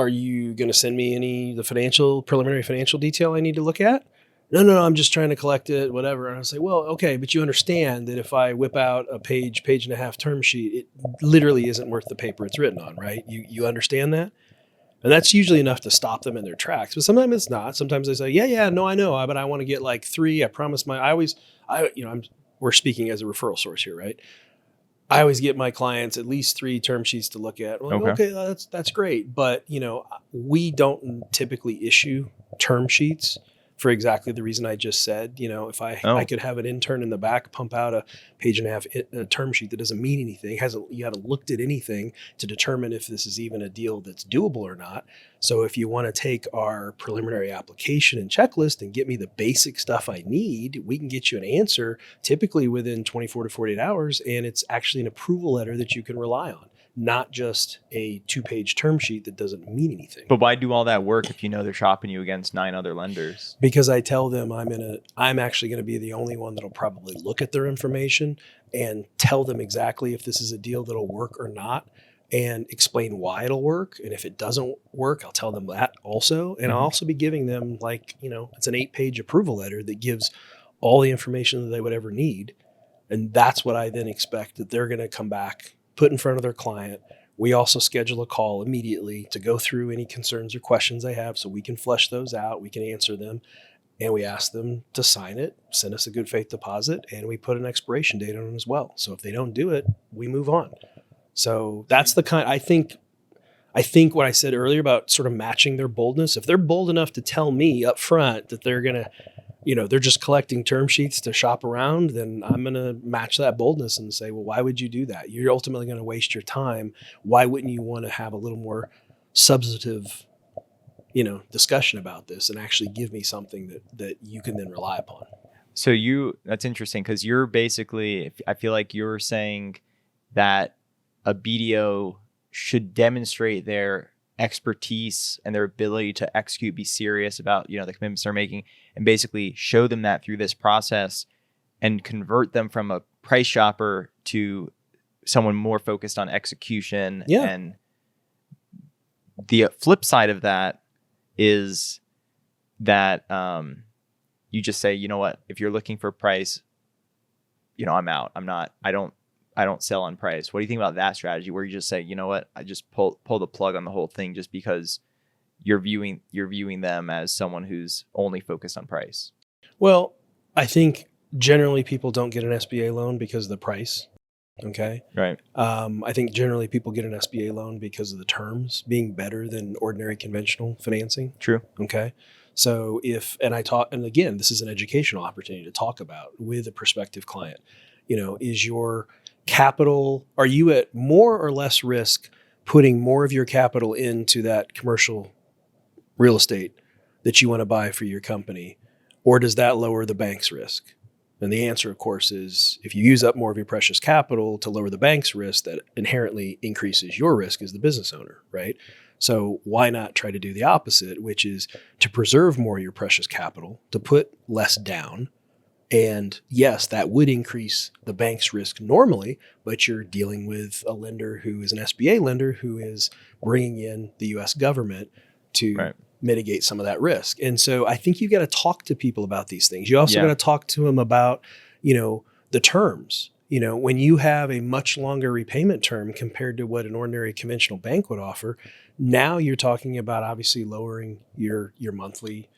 you going to send me the preliminary financial detail I need to look at? No, I'm just trying to collect it, whatever. And I say, well, okay, but you understand that if I whip out a page and a half term sheet, it literally isn't worth the paper it's written on, right? You understand that? And that's usually enough to stop them in their tracks. But sometimes it's not. Sometimes they say, yeah, no, I know, but I want to get like 3. I promise we're speaking as a referral source here, right? I always get my clients at least 3 term sheets to look at. Like, okay, that's great. But, we don't typically issue term sheets for exactly the reason I just said. If I could have an intern in the back pump out a page and a half term sheet that doesn't mean anything, you haven't looked at anything to determine if this is even a deal that's doable or not. So if you want to take our preliminary application and checklist and get me the basic stuff I need, we can get you an answer typically within 24 to 48 hours. And it's actually an approval letter that you can rely on, not just a 2-page term sheet that doesn't mean anything. But why do all that work if they're shopping you against 9 other lenders? Because I tell them I'm actually going to be the only one that'll probably look at their information and tell them exactly if this is a deal that'll work or not, and explain why it'll work. And if it doesn't work, I'll tell them that also. And I'll also be giving them it's an 8-page approval letter that gives all the information that they would ever need. And that's what I then expect that they're going to come back, put in front of their client. We also schedule a call immediately to go through any concerns or questions they have so we can flesh those out, we can answer them, and we ask them to sign it, send us a good faith deposit, and we put an expiration date on it as well. So if they don't do it, we move on. So that's the kind, I think what I said earlier about sort of matching their boldness, if they're bold enough to tell me up front that they're going to, they're just collecting term sheets to shop around, then I'm going to match that boldness and say, well, why would you do that? You're ultimately going to waste your time. Why wouldn't you want to have a little more substantive, discussion about this and actually give me something that you can then rely upon? So that's interesting because you're basically, I feel like you're saying that a BDO should demonstrate their expertise and their ability to execute, be serious about, the commitments they're making, and basically show them that through this process and convert them from a price shopper to someone more focused on execution. Yeah. And the flip side of that is that you just say, you know what, if you're looking for price, I'm out. I don't sell on price. What do you think about that strategy where you just say, you know what, I just pull the plug on the whole thing just because you're viewing them as someone who's only focused on price? Well, I think generally people don't get an SBA loan because of the price. Okay. Right. I think generally people get an SBA loan because of the terms being better than ordinary conventional financing. True. Okay. So and again, this is an educational opportunity to talk about with a prospective client, is your capital, are you at more or less risk putting more of your capital into that commercial real estate that you want to buy for your company, or does that lower the bank's risk? And the answer, of course, is if you use up more of your precious capital to lower the bank's risk, that inherently increases your risk as the business owner, right? So why not try to do the opposite, which is to preserve more of your precious capital, to put less down. And yes, that would increase the bank's risk normally, but you're dealing with a lender who is an SBA lender who is bringing in the U.S. government to mitigate some of that risk. And so I think you got to talk to people about these things. You also got to talk to them about, the terms. When you have a much longer repayment term compared to what an ordinary conventional bank would offer, now you're talking about obviously lowering your monthly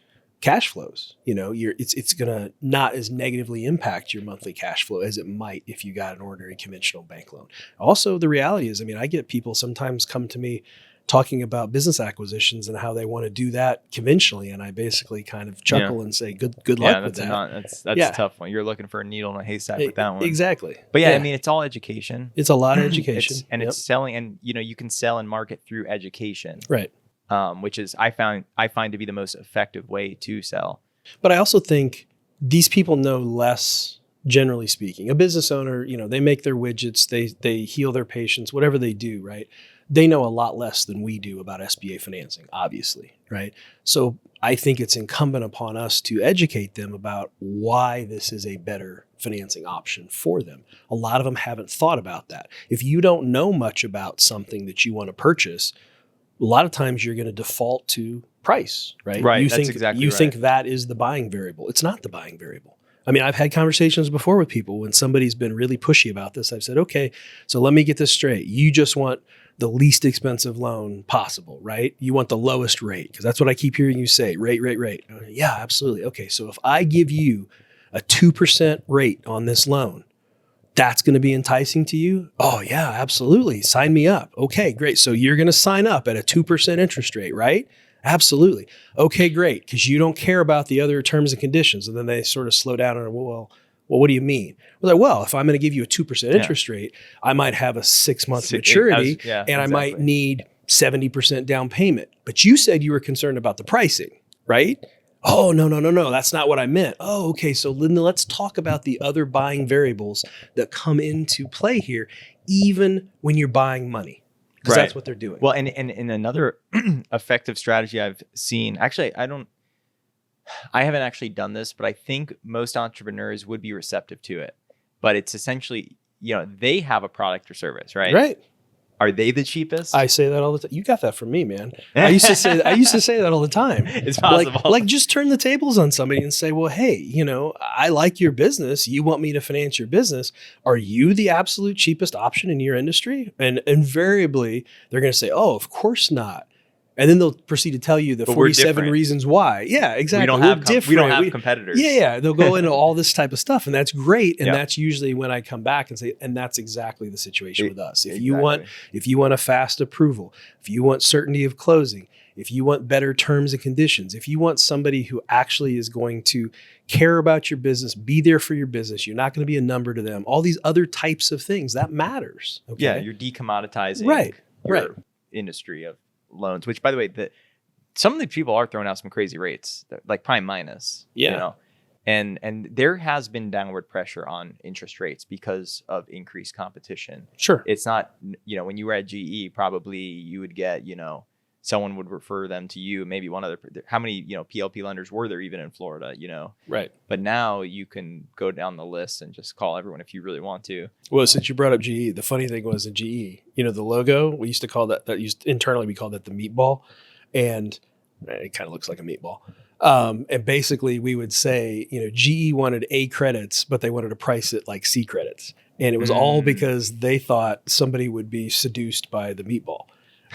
cash flows. It's going to not as negatively impact your monthly cash flow as it might if you got an ordinary conventional bank loan. Also, the reality is, I get people sometimes come to me talking about business acquisitions and how they want to do that conventionally. And I basically kind of chuckle and say, good luck with that. That's a tough one. You're looking for a needle in a haystack with that one. Exactly. But it's all education. It's a lot of education. It's selling, and you can sell and market through education. Right. Which is I find to be the most effective way to sell. But I also think these people know less, generally speaking. A business owner, they make their widgets, they heal their patients, whatever they do, right? They know a lot less than we do about SBA financing, obviously, right? So I think it's incumbent upon us to educate them about why this is a better financing option for them. A lot of them haven't thought about that. If you don't know much about something that you want to purchase, a lot of times you're going to default to price, right? Right. You think that is the buying variable. It's not the buying variable. I've had conversations before with people when somebody's been really pushy about this. I've said, okay, so let me get this straight. You just want the least expensive loan possible, right? You want the lowest rate, because that's what I keep hearing you say, rate. Yeah, absolutely. Okay, so if I give you a 2% rate on this loan, that's going to be enticing to you? Oh yeah, absolutely. Sign me up. Okay, great. So you're going to sign up at a 2% interest rate, right? Absolutely. Okay, great. Because you don't care about the other terms and conditions. And then they sort of slow down and, well, what do you mean? Well, if I'm going to give you a 2% interest rate, I might have a 6-month maturity and I might need 70% down payment. But you said you were concerned about the pricing, right? Oh, no. That's not what I meant. Oh, okay. So Linda, let's talk about the other buying variables that come into play here, even when you're buying money. Because that's what they're doing. Well, and another effective strategy I've seen, actually, I haven't actually done this, but I think most entrepreneurs would be receptive to it. But it's essentially, they have a product or service, right? Right. Are they the cheapest? I say that all the time. You got that from me, man. I used to say that all the time. It's possible. Like just turn the tables on somebody and say, well, hey, I like your business. You want me to finance your business. Are you the absolute cheapest option in your industry? And invariably, they're going to say, oh, of course not. And then they'll proceed to tell you the 47 reasons why. Yeah, exactly. We don't have competitors. Yeah. They'll go into all this type of stuff, and that's great. And that's usually when I come back and say, and that's exactly the situation with us. If you want a fast approval, if you want certainty of closing, if you want better terms and conditions, if you want somebody who actually is going to care about your business, be there for your business, you're not going to be a number to them. All these other types of things that matters. Okay? Yeah, you're decommoditizing your industry of loans, which by the way, some of the people are throwing out some crazy rates, like prime minus, and there has been downward pressure on interest rates because of increased competition. Sure. It's not, when you were at GE, probably you would get, someone would refer them to you, maybe one other. How many, PLP lenders were there even in Florida, Right. But now you can go down the list and just call everyone if you really want to. Well, since you brought up GE, the funny thing was in GE, the logo, we used to call that internally, we called that the meatball. And it kind of looks like a meatball. And basically we would say, GE wanted A credits, but they wanted to price it like C credits. And it was all because they thought somebody would be seduced by the meatball.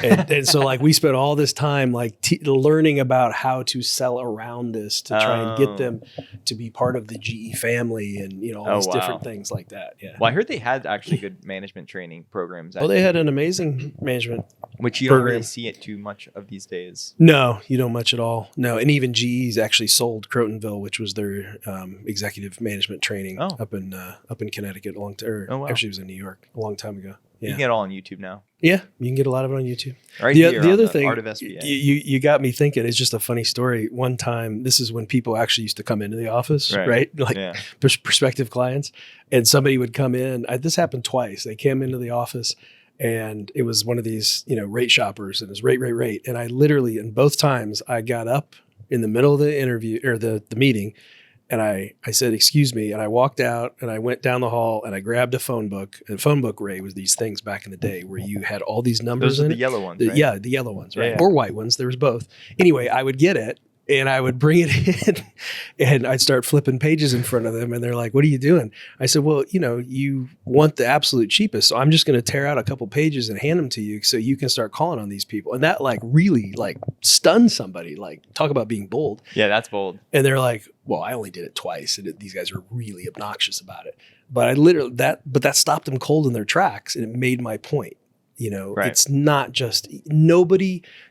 And so like we spent all this time like learning about how to sell around this to try and get them to be part of the GE family and all these different things like that. Yeah. Well, I heard they had actually good management training programs. Well, they had an amazing management which you don't really see it too much of these days. No, you don't much at all. No, and even GE's actually sold Crotonville, which was their executive management training up in Connecticut actually it was in New York a long time ago. Yeah. You can get it all on YouTube now. Yeah, you can get a lot of it on YouTube. Right the other thing, Art of SBA. You got me thinking. It's just a funny story. One time, this is when people actually used to come into the office, right? Like prospective clients, and somebody would come in. This happened twice. They came into the office, and it was one of these, rate shoppers, and it was rate. And I literally, in both times, I got up in the middle of the interview or the meeting. And I said, excuse me. And I walked out and I went down the hall and I grabbed a phone book. And phone book, Ray, was these things back in the day where you had all these numbers. Those are in the it. Yellow ones, right? Yeah, the yellow ones, right? Yeah. Or white ones. There was both. Anyway, I would get it and I would bring it in and I'd start flipping pages in front of them. And they're like, what are you doing? I said, well, you want the absolute cheapest. So I'm just going to tear out a couple pages and hand them to you so you can start calling on these people. And that really stunned somebody, talk about being bold. Yeah, that's bold. And they're like, well, I only did it twice. And these guys are really obnoxious about it. But that stopped them cold in their tracks. And it made my point. It's not just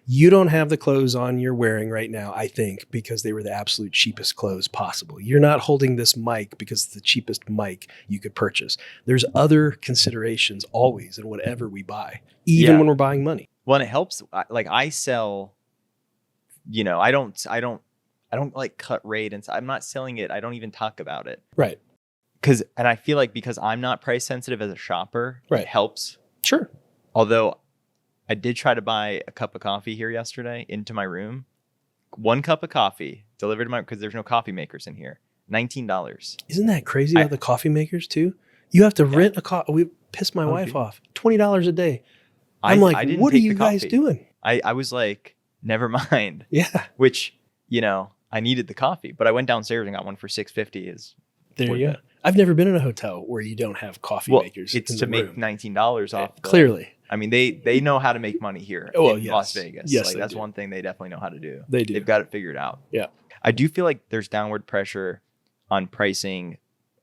you don't have the clothes on you're wearing right now, I think, because they were the absolute cheapest clothes possible. You're not holding this mic because it's the cheapest mic you could purchase. There's other considerations always in whatever we buy, even when we're buying money. Well, and it helps. Like I sell, I don't like cut rate. And I'm not selling it. I don't even talk about it. Right. And I feel like because I'm not price sensitive as a shopper, it helps. Sure. Although I did try to buy a cup of coffee here yesterday into my room. 1 cup of coffee delivered to because there's no coffee makers in here. $19. Isn't that crazy about the coffee makers too? You have to rent a coffee. We pissed my wife off. $20 a day. I'm like, what are you guys doing? I was like, never mind. Yeah. Which, I needed the coffee, but I went downstairs and got one for $6.50. There you go. I've never been in a hotel where you don't have coffee makers. It's to make $19 off. Clearly. I mean, they know how to make money here in Las Vegas. Yes, that's one thing they definitely know how to do. They do. They've got it figured out. Yeah. I do feel like there's downward pressure on pricing,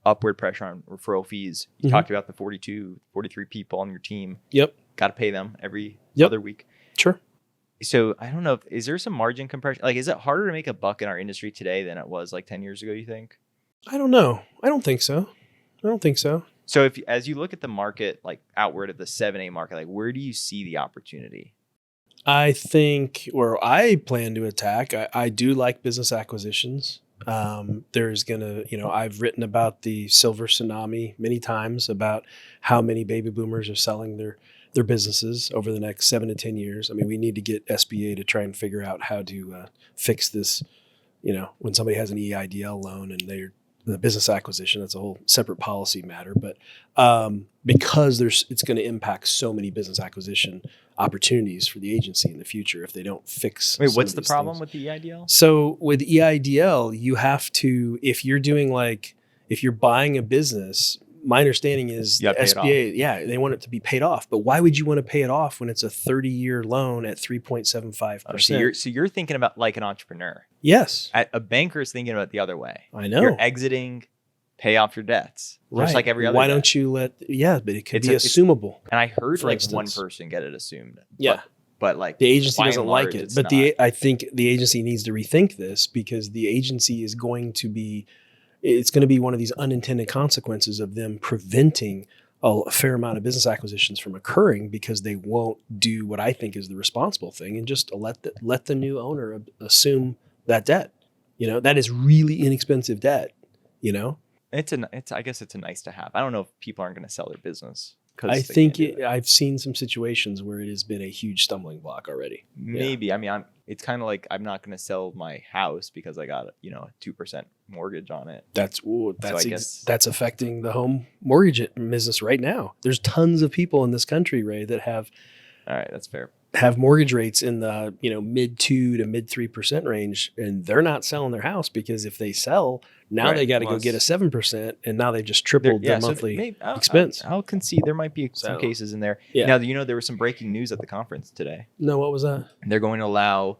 upward pressure on referral fees. You talked about the 42, 43 people on your team. Yep. Got to pay them every other week. Sure. So I don't know, is there some margin compression? Like, is it harder to make a buck in our industry today than it was like 10 years ago, you think? I don't know. I don't think so. So as you look at the market, like outward of the 7A market, like where do you see the opportunity? I think, or I plan to attack, I do like business acquisitions. There's I've written about the silver tsunami many times about how many baby boomers are selling their businesses over the next 7 to 10 years. I mean, we need to get SBA to try and figure out how to fix this. When somebody has an EIDL loan and the business acquisition, that's a whole separate policy matter. But because it's going to impact so many business acquisition opportunities for the agency in the future if they don't fix. Wait, what's the problem with the EIDL? So with EIDL, you have to, if you're buying a business, my understanding is the SBA, they want it to be paid off. But why would you want to pay it off when it's a 30-year loan at 3.75%? So you're thinking about like an entrepreneur. Yes. A banker is thinking about it the other way. I know. You're exiting, pay off your debts. Right. Just like every other Why debt. don't you but it could be assumable. And I heard for one instance. person get it assumed. Yeah. But like the agency doesn't large, like it. But I think the agency needs to rethink this because the agency is going to be one of these unintended consequences of them preventing a fair amount of business acquisitions from occurring because they won't do what I think is the responsible thing and just let the new owner assume that debt. That is really inexpensive debt. I guess it's a nice to have. I don't know if people aren't going to sell their business. I think I've seen some situations where it has been a huge stumbling block already. Maybe. Yeah. I mean, it's kind of like I'm not going to sell my house because I got, a 2% mortgage on it. That's affecting the home mortgage business right now. There's tons of people in this country, Ray, that have. All right, that's fair. Have mortgage rates in the mid 2 to mid 3% range, and they're not selling their house because if they sell, now they got to go get a 7%, and now they've just tripled their monthly expense. I'll concede there might be some cases in there. Yeah. Now, there was some breaking news at the conference today. No, what was that? They're going to allow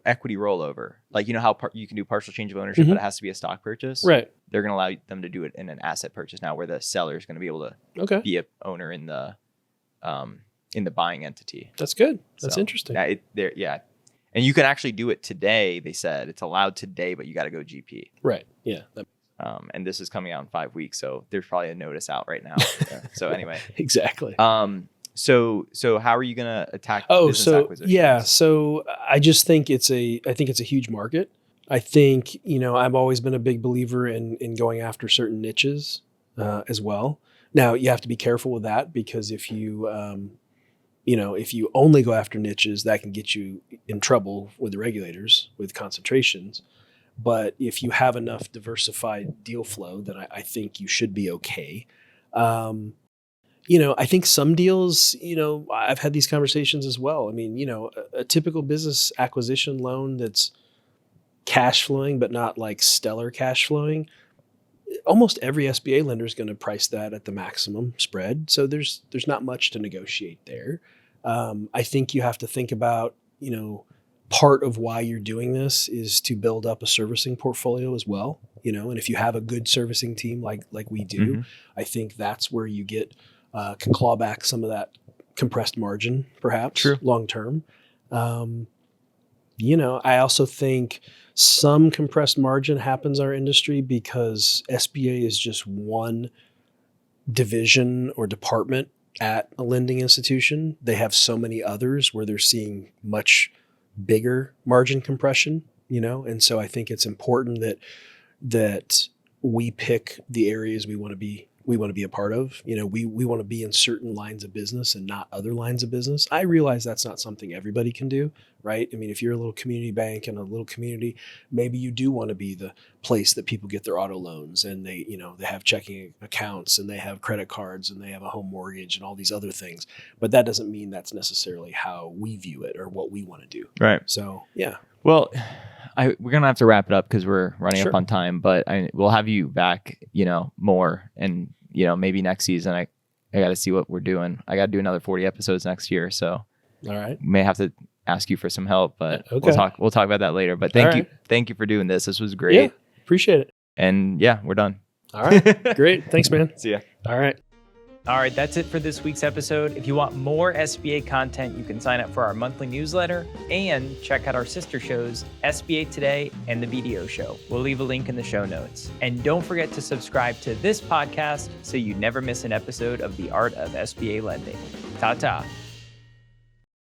equity rollover. Like, how you can do partial change of ownership, but it has to be a stock purchase. Right. They're going to allow them to do it in an asset purchase now, where the seller is going to be able to be a owner in the buying entity. That's good. That's interesting. Yeah. And you can actually do it today. They said it's allowed today, but you got to go GP. Right. Yeah. And this is coming out in 5 weeks. So there's probably a notice out right now. So anyway. Exactly. So how are you going to attack business acquisitions? Yeah. So I just think it's a huge market. I think, I've always been a big believer in going after certain niches as well. Now you have to be careful with that because if you only go after niches, that can get you in trouble with the regulators with concentrations. But if you have enough diversified deal flow, then I think you should be okay. I think some deals, I've had these conversations as well. I mean, a typical business acquisition loan that's cash flowing, but not like stellar cash flowing. Almost every SBA lender is going to price that at the maximum spread. So there's not much to negotiate there. I think you have to think about, part of why you're doing this is to build up a servicing portfolio as well, and if you have a good servicing team like we do, I think that's where you can claw back some of that compressed margin, perhaps long term. I also think some compressed margin happens in our industry because SBA is just one division or department at a lending institution. They have so many others where they're seeing much bigger margin compression, and so I think it's important that we pick the areas we want to be a part of. We want to be in certain lines of business and not other lines of business. I realize that's not something everybody can do, right? I mean, if you're a little community bank in a little community, maybe you do want to be the place that people get their auto loans and they have checking accounts and they have credit cards and they have a home mortgage and all these other things. But that doesn't mean that's necessarily how we view it or what we want to do. Right. So, yeah. Well, we're going to have to wrap it up because we're running up on time, but we'll have you back, more. And, maybe next season, I got to see what we're doing. I got to do another 40 episodes next year. So all right, may have to ask you for some help, but we'll talk about that later. But thank you for doing this. This was great. Yeah, appreciate it. And we're done. All right. Great. Thanks, man. See ya. All right. All right, that's it for this week's episode. If you want more SBA content, you can sign up for our monthly newsletter and check out our sister shows, SBA Today and The BDO Show. We'll leave a link in the show notes. And don't forget to subscribe to this podcast so you never miss an episode of The Art of SBA Lending. Ta-ta.